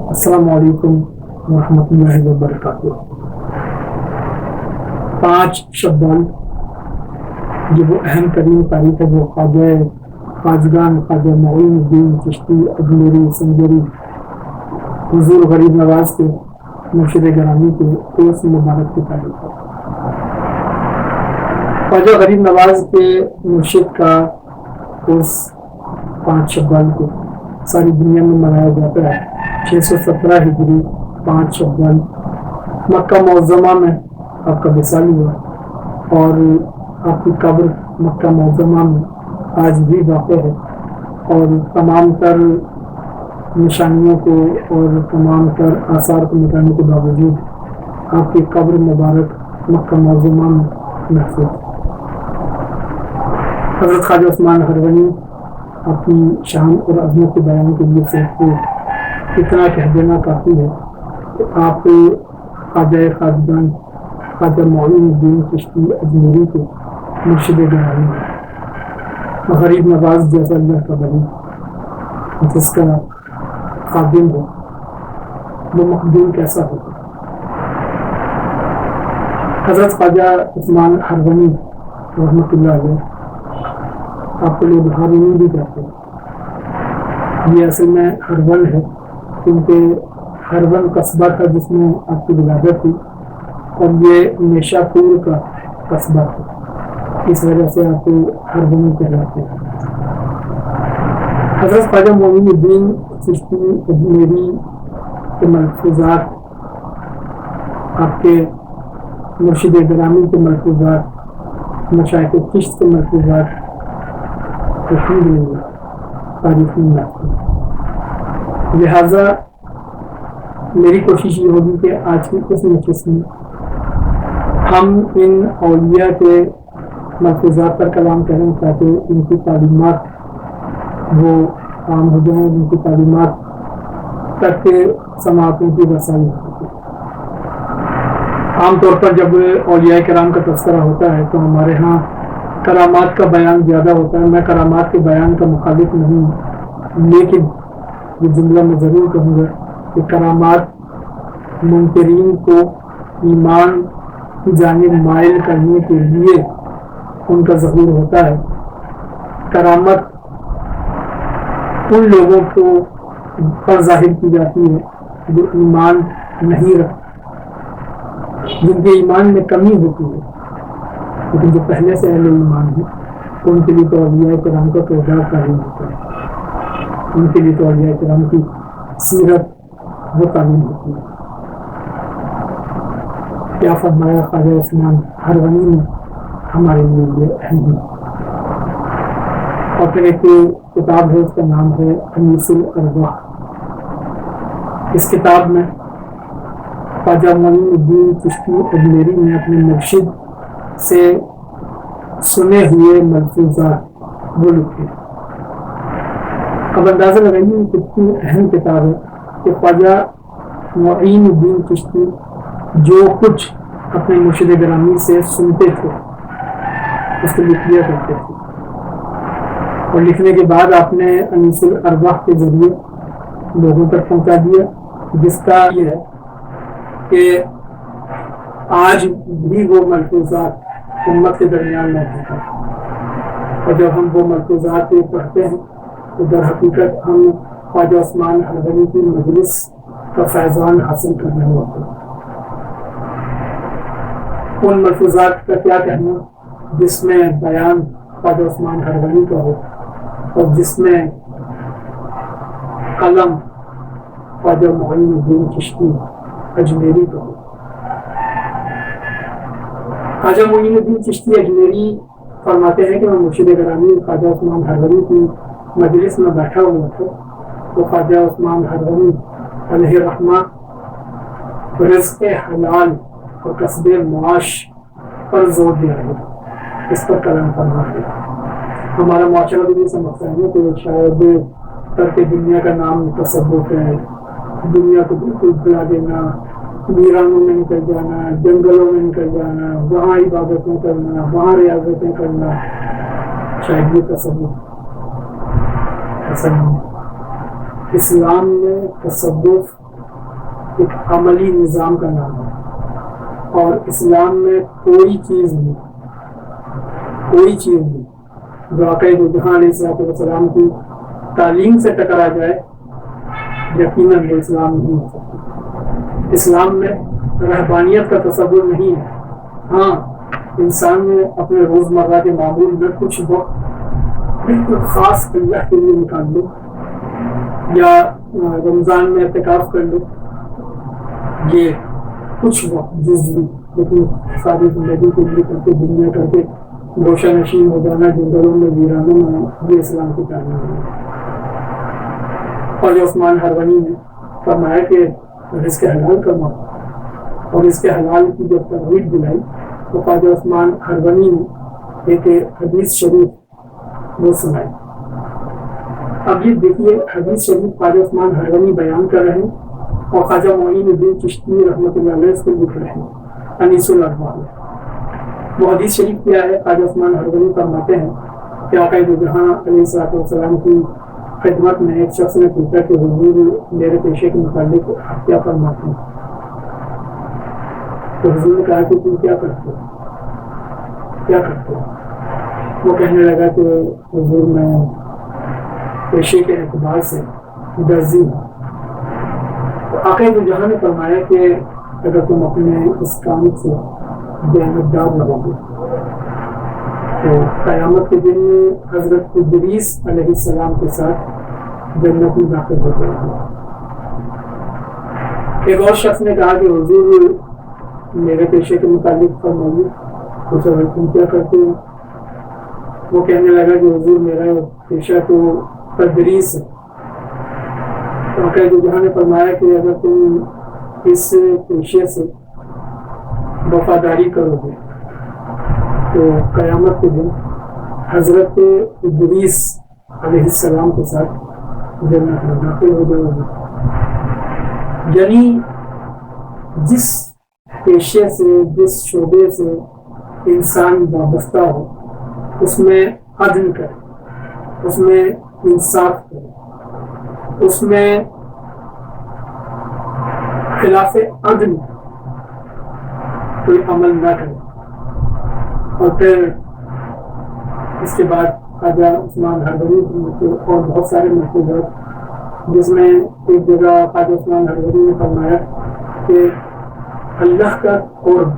السلام علیکم ورحمۃ اللہ وبرکاتہ۔ 5 شوال جو وہ اہم ترین تاریخ ہے، وہ خواجہ خواجگان خواجہ معین الدین چشتی اجمیری سنجری حضور غریب نواز کے مرشد گرامی کے عرس مبارک کی تاریخ ہے۔ خواجہ غریب نواز کے مرشد کا عرس 5 شوال کو ساری دنیا میں منایا جاتا ہے۔ 617 ہجری 5 شوال مکہ معظمہ میں آپ کا وصال ہوا اور آپ کی قبر مکہ معظمہ میں آج بھی واقع ہے، اور تمام تر نشانیوں کو اور تمام تر آثار کو مٹانے کے باوجود آپ کی قبر مبارک مکہ معظمہ میں محفوظ ہے۔ حضرت خواجہ عثمان ہرونی اپنی شان اور عظمت کے بیان کے لیے صرف اتنا کہہ دینا کافی ہے کہ آپ خواجہ خواجگان خواجہ معین الدین چشتی اجمیری کے مرشد گرامی غریب نواز جیسا اللہ کا ولی جس کا خادم ہو، وہ مخدوم کیسا ہوگا۔ حضرت خواجہ عثمان ہرونی رحمۃ اللہ علیہ، آپ کو لوگ ہارونی بھی کہتے ہیں، یہ اصل میں ہرون ہے کیونکہ ہرون قصبہ تھا جس میں آپ کی ولادت ہوئی، اور یہ نیشا پور کا قصبہ تھا، اس وجہ سے آپ کو ہرونی کہلاتے ہیں۔ حضرت خواجہ معین الدین چشتی اجمیری کے ملفوظات، آپ کے مرشد گرامی کے ملفوظات، مشائخ چشت کے ملفوظات تاریخ میں محفوظ۔ لہٰذا میری کوشش یہ ہوگی کہ آج کی اس نشست میں ہم ان اولیاء کے ملفوظات پر کلام کریں تاکہ ان کی تعلیمات وہ عام ہو جائیں، ان کی تعلیمات تک کے سماعتوں کی رسائی ہو سکے۔ عام طور پر جب اولیاء کرام کا تذکرہ ہوتا ہے تو ہمارے ہاں کرامات کا بیان زیادہ ہوتا ہے۔ میں کرامات کے بیان کا مخالف نہیں ہوں، لیکن یہ جملہ میں ضرور کہوں گا کہ کرامات منکرین کو ایمان کی جانب مائل کرنے کے لیے ان کا ظہور ہوتا ہے۔ کرامت ان لوگوں کو پر ظاہر کی جاتی ہے جو ایمان نہیں رکھتے، جن کے ایمان میں کمی ہوتی ہے، لیکن جو پہلے سے اہل ایمان ہیں ان کے لیے تو اولیاء کرام کا کردار تعلیم ہوتا ہے، ان کے لیے تو اولیاء کرام کی سیرت وہ تعلیم ہوتی ہے۔ کیا فرمایا خواجہ عثمان ہرونی نے ہمارے لیے یہ اہم ہے۔ اور پھر ایک کتاب ہے، اس کا نام ہے انیس الارواح۔ اس کتاب میں خواجہ معین الدین چشتی اجمیری نے اپنے مرشد سے سنے ہوئے ملفوظات وہ لکھے۔ اب اندازہ لگائیے کتنی اہم کتاب ہے کہ خواجہ معین الدین چشتی جو کچھ اپنے مرشد گرامی سے سنتے تھے اس کو لکھ لیا کرتے تھے، اور لکھنے کے بعد آپ نے انیس الارواح کے ذریعے لوگوں تک پہنچا دیا، جس کا یہ ہے کہ آج بھی وہ ملفوظات امت کے درمیان موجود ہیں، اور جب ہم وہ ملفوظات پڑھتے ہیں تو در حقیقت ہم خواجہ عثمان ہرونی کی مجلس کا فیضان حاصل کرنے ہوتے ہیں۔ ان ملفوظات کا کیا کہنا جس میں بیان خواجہ عثمان ہرونی کا ہو، اور جس میں قلم خواجہ معین الدین چشتی اجمیری کا ہو۔ خواجہ معین الدین چشتی اجمیری فرماتے ہیں کہ میں مرشد گرامی خواجہ عثمان ہرونی کی مجلس میں بیٹھا ہوا تھا، تو خواجہ عثمان ہرونی علیہ رحمہ رزق حلال اور کسب معاش پر زور دے رہے ہیں، اس پر کلام فرما رہے ہیں۔ ہمارا معاشرہ بھی نہیں سمجھتا ہے کہ شاید ترک دنیا کا نام تصوف ہے، دنیا کو بالکل بھلا دینا، ویرانوں میں نکل جانا، جنگلوں میں نکل جانا، وہاں عبادتیں کرنا، وہاں ریاضتیں کرنا، شاید یہ تصوف ایسا نہیں۔ اسلام میں تصوف ایک عملی نظام کا نام ہے، اور اسلام میں کوئی چیز نہیں جو عقائد جہاں علیہ السلام کی تعلیم سے ٹکرا جائے، یقیناً وہ اسلام نہیں ہو سکتی۔ اسلام میں رہبانیت کا تصور نہیں ہے۔ ہاں، انسان نے اپنے روزمرہ کے معمول میں کچھ وقت بالکل خاص اللہ کے لیے نکال لو، یا رمضان میں اعتکاف کر لو، یہ کچھ وقت جزوی، لیکن ساری زندگی کے لیے کر کے دنیا کر کے گوشہ نشین ہو جانا جنگلوں میں ویرانوں میں، یہ اسلام کی تعلیم ہے۔ اور عثمان ہروانی نے فرمایا کہ رزق حلال کرنا، اور اس کے حلال کی جب ترغیب دلائی تو خواجہ عثمان ہروانی نے ایک حدیث شریف وہ سنائی۔ اب یہ دیکھیے، حدیث شریف خواجہ عثمان ہروانی بیان کر رہے ہیں اور خواجہ معین الدین چشتی رحمۃ اللہ علیہ اس کو لکھ رہے ہیں انیس الارباب میں۔ وہ حدیث شریف کیا ہے؟ خواجہ عثمان ہروانی فرماتے ہیں کہ آقا دو جہاں علیہ السلام کی خدمت میں ایک شخص نے پوچھا کہ حضور میرے پیشے کے متعلق آپ کیا فرماتے ہیں؟ تو حضور نے کہا کہ تم کیا کرتے ہو؟ وہ کہنے لگا کہ حضور میں پیشے کے اعتبار سے درزی ہوں۔ تو آقا دو جہاں نے فرمایا کہ اگر تم اپنے اس کام سے دیانتدار رہو گے تو قیامت کے دن حضرت ادریس علیہ السلام کے ساتھ جنت میں داخل ہو جائے گے۔ ایک اور شخص نے کہا کہ حضور میرے پیشے کے متعلق فرمائیے، پوچھا تم کیا کرتے ہو؟ وہ کہنے لگا کہ حضور میرا پیشہ تو تدریس ہے۔ تو آقا دو جہاں نے فرمایا کہ اگر تم اس پیشے سے وفاداری کرو گے تو قیامت کے دن حضرت ادریس علیہ السلام کے ساتھ جنت میں داخل ہو جاؤ گے۔ یعنی جس پیشے سے، جس شعبے سے انسان وابستہ ہو، اس میں عدل کرے، اس میں انصاف کرے، اس میں خلاف عدل کوئی عمل نہ کرے۔ اور پھر اس کے بعد خواجہ عثمان ہروانی اور بہت سارے مفہومات، جس میں ایک جگہ خواجہ عثمان ہروانی نے فرمایا کہ اللہ کا قرب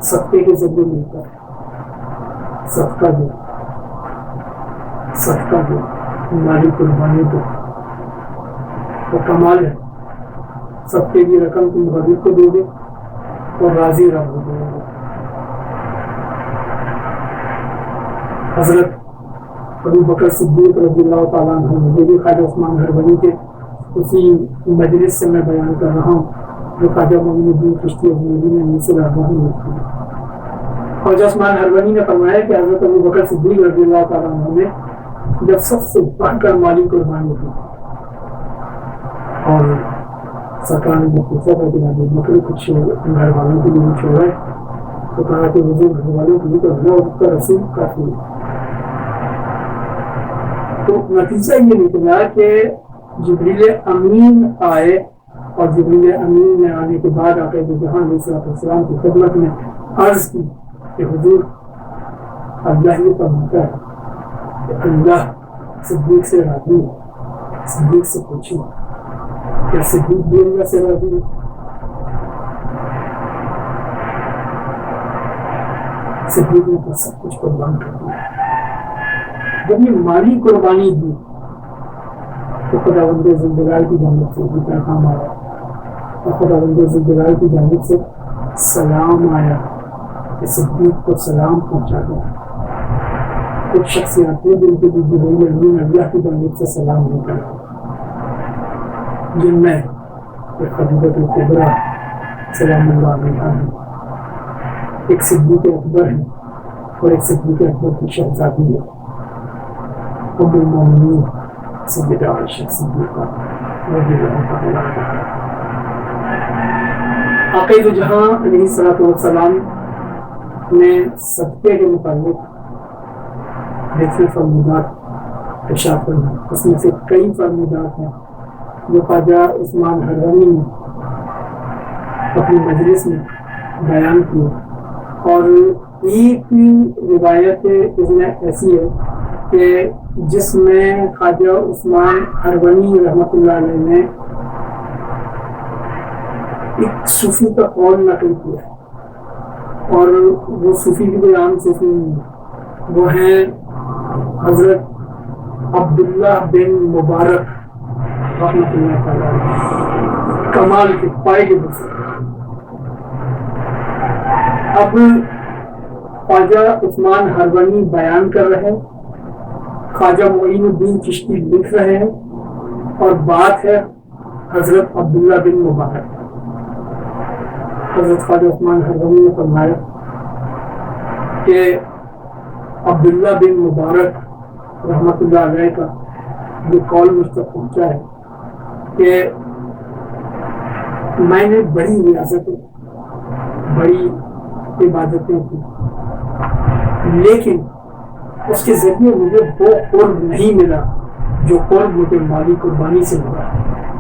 صدقے کے ذریعے ملتا ہے۔ صدقہ دو، مالی قربانی دو، تو کمال ہے۔ صدقے کی رقم تم غریب کو دو گے اور راضی رب ہو جائے گا۔ حضرت ابو بکر صدیق رضی اللہ تعالیٰ عنہ، مجھے بھی خواجہ عثمان ہروانی کے اسی مجلس سے میں بیان کر رہا ہوں جو خواجہ معین الدین چشتی نے نیسے رحمہ میں لکھی۔ خواجہ عثمان ہروانی نے فرمایا کہ حضرت ابو بکر صدیق رضی اللہ تعالیٰ عنہ نے جب سب سے بڑھ کر مالی قربانی کی اور سرکار نے جب پوچھا تھا کہ ابو بکر کچھ گھر والوں کے لیے چھوڑا ہے تو کہا کہ حضور گھر والوں کے لیے تو اللہ اور اس کا رسول کافی ہے۔ تو نتیجہ یہ نکلا کہ جبریل امین آئے اور جبریل امین نے آنے کے بعد آقا دو جہاں علیہ السلام کی خدمت میں عرض کی کہ حضور اللہ یہ فرماتا ہے کہ اللہ صدیق سے راضی ہے۔ صدیق سے پوچھیں کیا صدیق بھی اللہ سے راضی ہے؟ صدیق نے سب کچھ قربان کر دیا۔ جب یہ مالی قربانی دی تو خداوند ذوالجلال کی جانب سے بھی پیغام آیا اور خداوند ذوالجلال کی جانب سے سلام آیا کہ صدیق کو سلام پہنچا گیا۔ کچھ شخصیات ہیں جن کے بھی جبریل امین اللہ کی جانب سے سلام نہیں کرتے، جن میں ایک خدیجہ الکبریٰ سلام اللہ علیہا ہے، ایک صدیق اکبر ہے اور ایک صدیق اکبر کی شہزادی ہے ام المؤمنین سیدہ عائشہ صدیقہ رضی اللہ تعالیٰ عنہا۔ آقا دو جہاں علیہ السلام نے صدقے کے متعلق جتنے فرمودات ارشاد فرمائے، اس میں سے کئی فرمودات ہیں جو خواجہ عثمان حروانی نے اپنی مجلس میں بیان کی، اور ایک روایت اس میں ایسی ہے کہ جس میں خواجہ عثمان حروانی رحمۃ اللہ علیہ نے ایک صوفی کا قول نقل کیا ہے، اور وہ صوفی بھی کوئی عام صوفی نہیں ہے، وہ ہیں حضرت عبداللہ بن مبارک رحمۃ اللہ تعالیٰ، کمال کے پائے کے بزرگ۔ اب خواجہ عثمان حروانی بیان کر رہے ہیں، خواجہ معین الدین چشتی لکھ رہے ہیں، اور بات ہے حضرت عبداللہ بن مبارک۔ حضرت خواجہ عثمان حروانی نے فرمایا کہ عبداللہ بن مبارک رحمۃ اللہ علیہ کا یہ قول مجھ تک پہنچا ہے کہ میں نے بڑی ریاضتیں، بڑی عبادتیں کی، لیکن اس کے ذریعے مجھے وہ قرب نہیں ملا جو قرب مجھے مالی قربانی سے ملا۔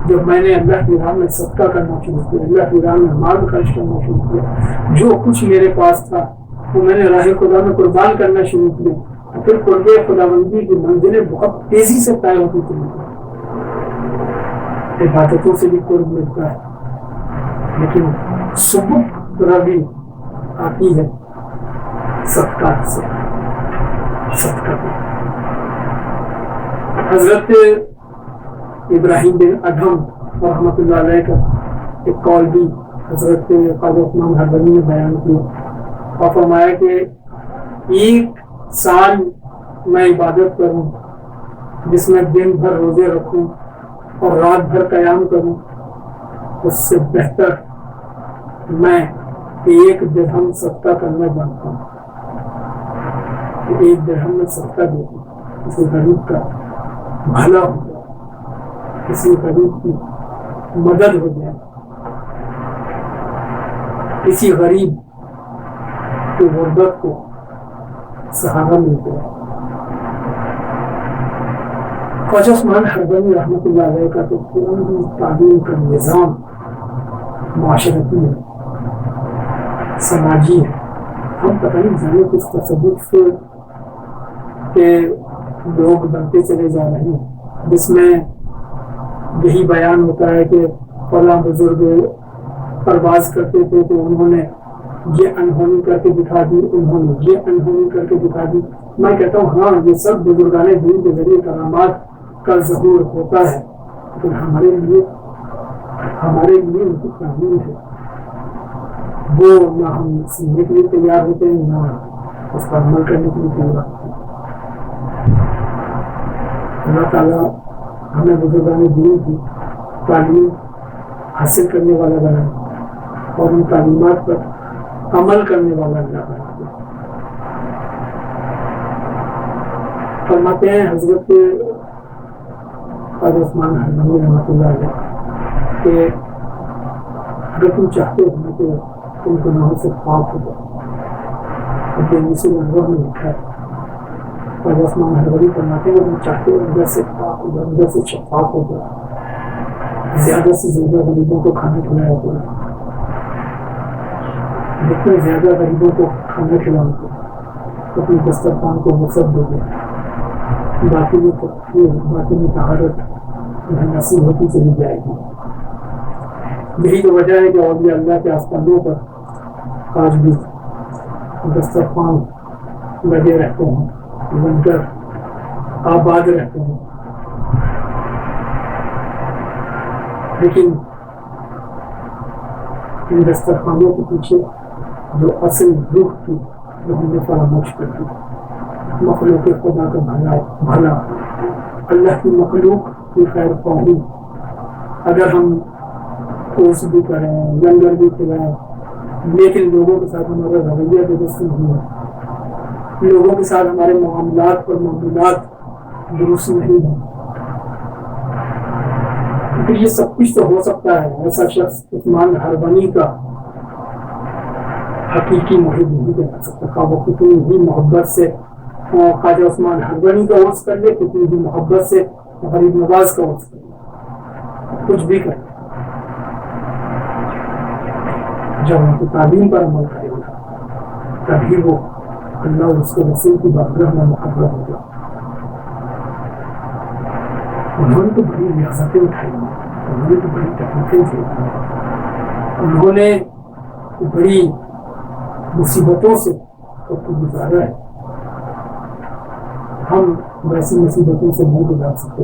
جب میں نے اللہ کی راہ میں صدقہ کرنا شروع کیا، اللہ کی راہ میں مال خرچ کرنا شروع کیا، جو کچھ میرے پاس تھا وہ میں نے راہ خدا میں قربان کرنا شروع کیا، پھر قرب خداوندی کی منزلیں بہت تیزی سے طے ہوتی چلی گئی۔ عبادتوں سے بھی قرب ملتا ہے، لیکن سبق روی آتی ہے صدقات سے، صدقہ۔ حضرت ابراہیم بن ادھم رحمۃ اللہ علیہ کا ایک قول بھی حضرت خواجہ عثمان حروانی نے بیان کیا، اور فرمایا کہ ایک سال میں عبادت کروں جس میں دن بھر روزے رکھوں اور رات بھر قیام کروں، اس سے بہتر میں ایک درہم صدقہ کرنا جانتا ہوں۔ ایک درہم میں صدقہ دے دوں، کسی غریب کا بھلا ہو جائے، کسی غریب کی مدد ہو جائے، کسی غریب کی غربت کو سہارا مل جائے۔ خواجہ عثمان حروانی رحمۃ اللہ علیہ کا تو پوری تعلیم کا نظام معاشرتی ہے، سماجی ہے۔ ہم پتہ نہیں جانے کس تصوف کے لوگ بنتے چلے جا رہے ہیں، جس میں یہی بیان ہوتا ہے کہ فلاں بزرگ پرواز کرتے تھے تو انہوں نے یہ انہونی کر کے دکھا دی، انہوں نے یہ انہونی کر کے دکھا دی۔ میں کہتا ہوں ہاں، یہ سب بزرگان دین کے ذریعے کرامات کا ظہور ہوتا ہے، لیکن ہمارے لیے ان کی تعلیم ہے، وہ نہ ہم سننے کے لیے تیار ہوتے ہیں، نہ اس پر عمل کرنے کے لیے تیار ہوتے ہیں۔ اللہ تعالیٰ ہمیں بزرگان دین کی تعلیم حاصل کرنے والا بنا اور ان تعلیمات پر عمل کرنے والا اللہ بنا۔ فرماتے ہیں حضرت خواجہ عثمان حروانی رحمۃ اللہ علیہ کہ اگر تم چاہتے ہو تو تم گناہوں سے پاک ہو جاؤ۔ اب یہ میں لکھا ہے، خواجہ عثمان حروانی فرماتے ہیں کہ تم چاہتے ہو اندر سے پاک ہو جاؤ، اندر سے شفاف ہو جاؤ، زیادہ سے زیادہ غریبوں کو کھانا کھلایا کرو، جتنے زیادہ غریبوں کو کھانا کھلاؤ تو اپنے دسترخوان کو وسعت دو گے، باقی میں طہارت نصیب ہوتی چلی جائے گی۔ یہی تو وجہ ہے کہ اولیاء اللہ کے آستانوں پر آج بھی دسترخوان لگے رہتے ہیں، بن کر آباد رہتے ہیں، لیکن ان دسترخوانوں کے پیچھے جو اصل روح تھی وہ ہم نے فراموش کر دی۔ مخلوق خدا کا بھلا، اللہ کی مخلوق کی خیر خواہی، اگر ہم کورس بھی کریں، لنگر بھی کھلائیں، لیکن لوگوں کے ساتھ ہمارا رویہ درست نہیں ہے، لوگوں کے ساتھ ہمارے معاملات اور معاملات درست نہیں ہیں، کیونکہ یہ سب کچھ تو ہو سکتا ہے۔ ایسا شخص عثمان حروانی کا حقیقی محب نہیں بنا سکتا، وہ کتنی ہی محبت سے خواجہ عثمان حروانی کا عرض کر لے، کتنی ہی محبت سے غریب نواز کا عرض کر لے، کچھ بھی کرے، جب ان کی تعلیم پر عمل کرے گا تبھی وہ اللہ اور اس کے رسول کی بارگاہ میں مقرر ہوگا۔ انہوں نے تو بڑی ریاستیں اٹھائی، انہوں نے تو بڑی تکلیفیں دی، انہوں نے بڑی مصیبتوں سے وقت گزارا ہے۔ ہم ویسی مصیبتوں سے نہیں گزار سکتے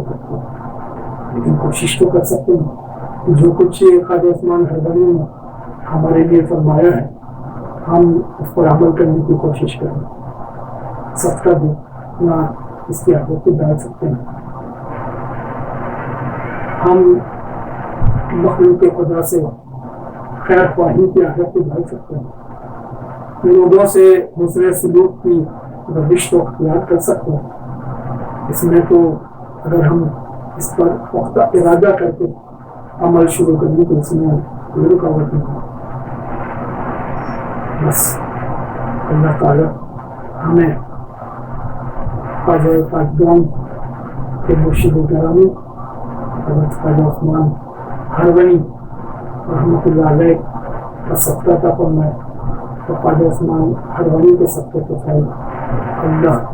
لیکن کوشش تو کر سکتے ہیں۔ جو کچھ خواجہ عثمان حیدری نے ہمارے لیے فرمایا ہے ہم اس پر عمل کرنے کی کوشش کریں، صدقہ دیں، نہ اس کی عادت کو ڈال سکتے ہیں۔ ہم مخلوق خدا سے خیر خواہی کی عادت کو ڈال سکتے ہیں، لوگوں سے حسن سلوک کی روش کو اختیار کر سکتے ہیں۔ اس میں تو اگر ہم اس پر پختہ ارادہ کر کے عمل شروع کرنے تو اس میں کوئی رکاوٹ نہیں ہے۔ بس اللہ تعالیٰ ہمیں خواجہ پاکدان کے مرشد گرامی حضرت خواجہ عثمان ہرونی رحمۃ اللہ علیہ کا صدقہ عطا فرمائے، اور خواجہ عثمان ہرونی کے صدقے کے ساتھ اللہ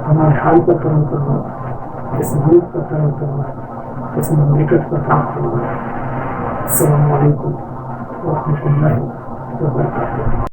ہمارے حال پر کرم فرمائے، اس ملک پر کرم فرمائے، اس مملکت پر کرم فرمائے۔ السلام علیکم ورحمۃ اللہ وبرکاتہ۔